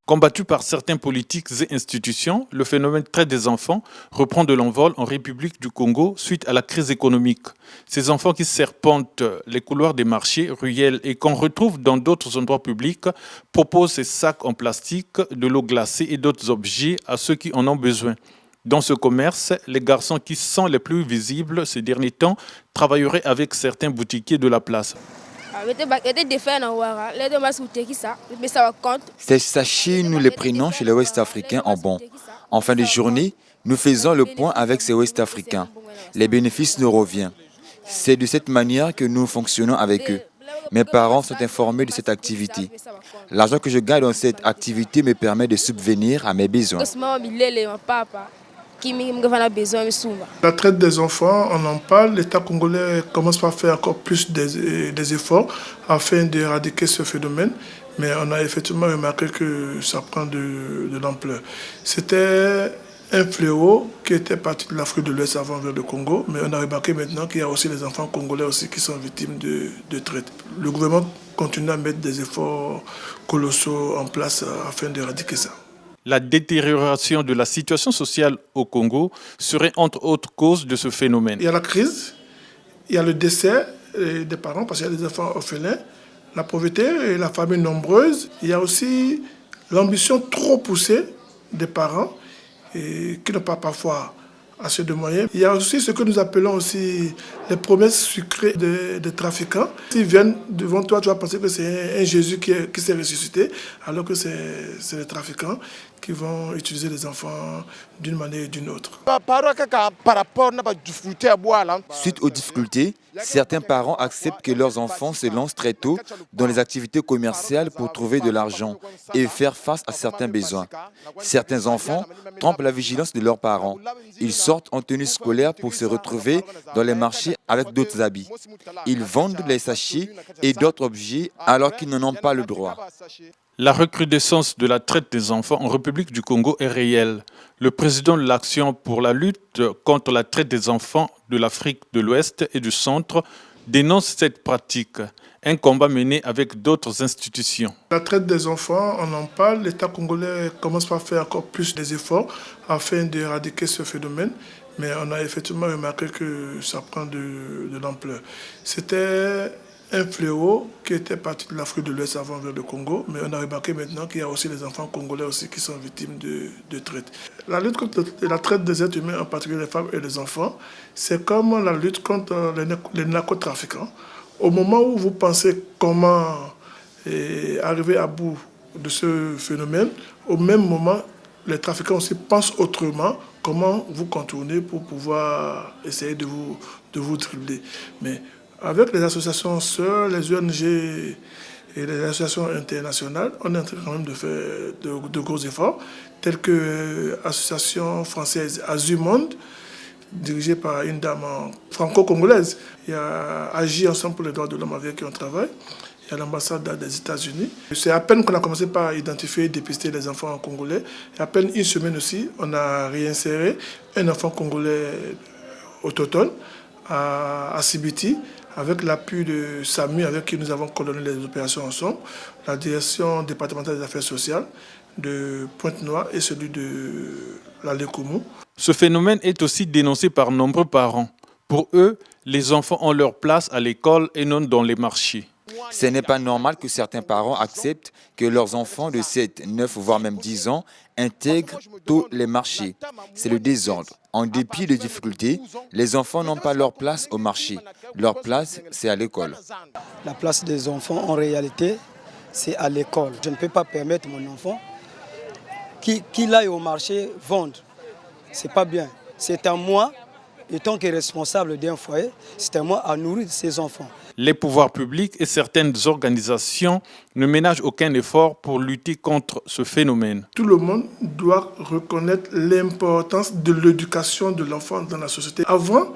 Combattu par certains politiques et institutions, le phénomène traite des enfants reprend de l'envol en République du Congo suite à la crise économique. Ces enfants qui serpentent les couloirs des marchés, ruelles et qu'on retrouve dans d'autres endroits publics proposent ces sacs en plastique, de l'eau glacée et d'autres objets à ceux qui en ont besoin. Dans ce commerce, les garçons qui sont les plus visibles ces derniers temps travailleraient avec certains boutiquiers de la place. Ces sachets, nous les prenons chez les Ouest-Africains en bon. En fin de journée, nous faisons le point avec ces Ouest-Africains. Les bénéfices nous reviennent. C'est de cette manière que nous fonctionnons avec eux. Mes parents sont informés de cette activité. L'argent que je gagne dans cette activité me permet de subvenir à mes besoins. La traite des enfants, on en parle. L'État congolais commence par faire encore plus des efforts afin d'éradiquer ce phénomène. Mais on a effectivement remarqué que ça prend de l'ampleur. C'était un fléau qui était parti de l'Afrique de l'Ouest avant vers le Congo. Mais on a remarqué maintenant qu'il y a aussi les enfants congolais aussi qui sont victimes de traite. Le gouvernement continue à mettre des efforts colossaux en place afin d'éradiquer ça. La détérioration de la situation sociale au Congo serait entre autres causes de ce phénomène. Il y a la crise, il y a le décès des parents parce qu'il y a des enfants orphelins, la pauvreté et la famille nombreuse. Il y a aussi l'ambition trop poussée des parents et qui n'ont pas parfois assez de moyens. Il y a aussi ce que nous appelons aussi les promesses sucrées des trafiquants. S'ils viennent devant toi, tu vas penser que c'est un Jésus qui s'est ressuscité, alors que c'est les trafiquants qui vont utiliser les enfants d'une manière ou d'une autre. Suite aux difficultés, certains parents acceptent que leurs enfants se lancent très tôt dans les activités commerciales pour trouver de l'argent et faire face à certains besoins. Certains enfants trompent la vigilance de leurs parents. Ils sortent en tenue scolaire pour se retrouver dans les marchés avec d'autres habits. Ils vendent les sachets et d'autres objets alors qu'ils n'en ont pas le droit. La recrudescence de la traite des enfants en République du Congo est réelle. Le président de l'Action pour la lutte contre la traite des enfants de l'Afrique de l'Ouest et du Centre dénonce cette pratique, un combat mené avec d'autres institutions. La traite des enfants, on en parle. L'État congolais commence par faire encore plus des efforts afin d'éradiquer ce phénomène. Mais on a effectivement remarqué que ça prend de l'ampleur. C'était un fléau qui était parti de l'Afrique de l'Ouest avant vers le Congo, mais on a remarqué maintenant qu'il y a aussi les enfants congolais aussi qui sont victimes de traite. La lutte contre la traite des êtres humains, en particulier les femmes et les enfants, c'est comme la lutte contre les narcotrafiquants. Au moment où vous pensez comment arriver à bout de ce phénomène, au même moment, les trafiquants aussi pensent autrement comment vous contourner pour pouvoir essayer de vous dribbler. Mais avec les associations sœurs, les ONG et les associations internationales, on est en train quand même de faire de gros efforts, tels que l'association française Azumonde, dirigée par une dame franco-congolaise. Il y a Agir ensemble pour les droits de l'homme avec qui on travaille. Il y a l'ambassade des États-Unis. C'est à peine qu'on a commencé par identifier et dépister les enfants congolais. Et à peine une semaine aussi, on a réinséré un enfant congolais autochtone à Sibiti, avec l'appui de SAMU, avec qui nous avons coordonné les opérations ensemble, la direction départementale des affaires sociales de Pointe-Noire et celui de la Lekoumou. Ce phénomène est aussi dénoncé par nombreux parents. Pour eux, les enfants ont leur place à l'école et non dans les marchés. Ce n'est pas normal que certains parents acceptent que leurs enfants de 7, 9, voire même 10 ans intègrent tous les marchés. C'est le désordre. En dépit des difficultés, les enfants n'ont pas leur place au marché. Leur place, c'est à l'école. La place des enfants, en réalité, c'est à l'école. Je ne peux pas permettre mon enfant qu'il aille au marché vendre. Ce n'est pas bien. C'est à moi, étant que responsable d'un foyer, c'est à moi à nourrir ses enfants. Les pouvoirs publics et certaines organisations ne ménagent aucun effort pour lutter contre ce phénomène. Tout le monde doit reconnaître l'importance de l'éducation de l'enfant dans la société. Avant,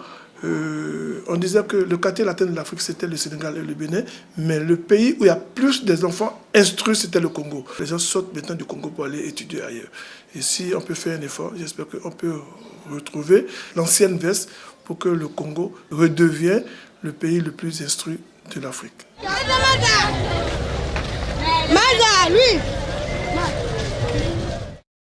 on disait que le quartier latin de l'Afrique, c'était le Sénégal et le Bénin, mais le pays où il y a plus des enfants instruits, c'était le Congo. Les gens sortent maintenant du Congo pour aller étudier ailleurs. Et si on peut faire un effort, j'espère qu'on peut retrouver l'ancienne veste pour que le Congo redevienne le pays le plus instruit de l'Afrique. Maga, lui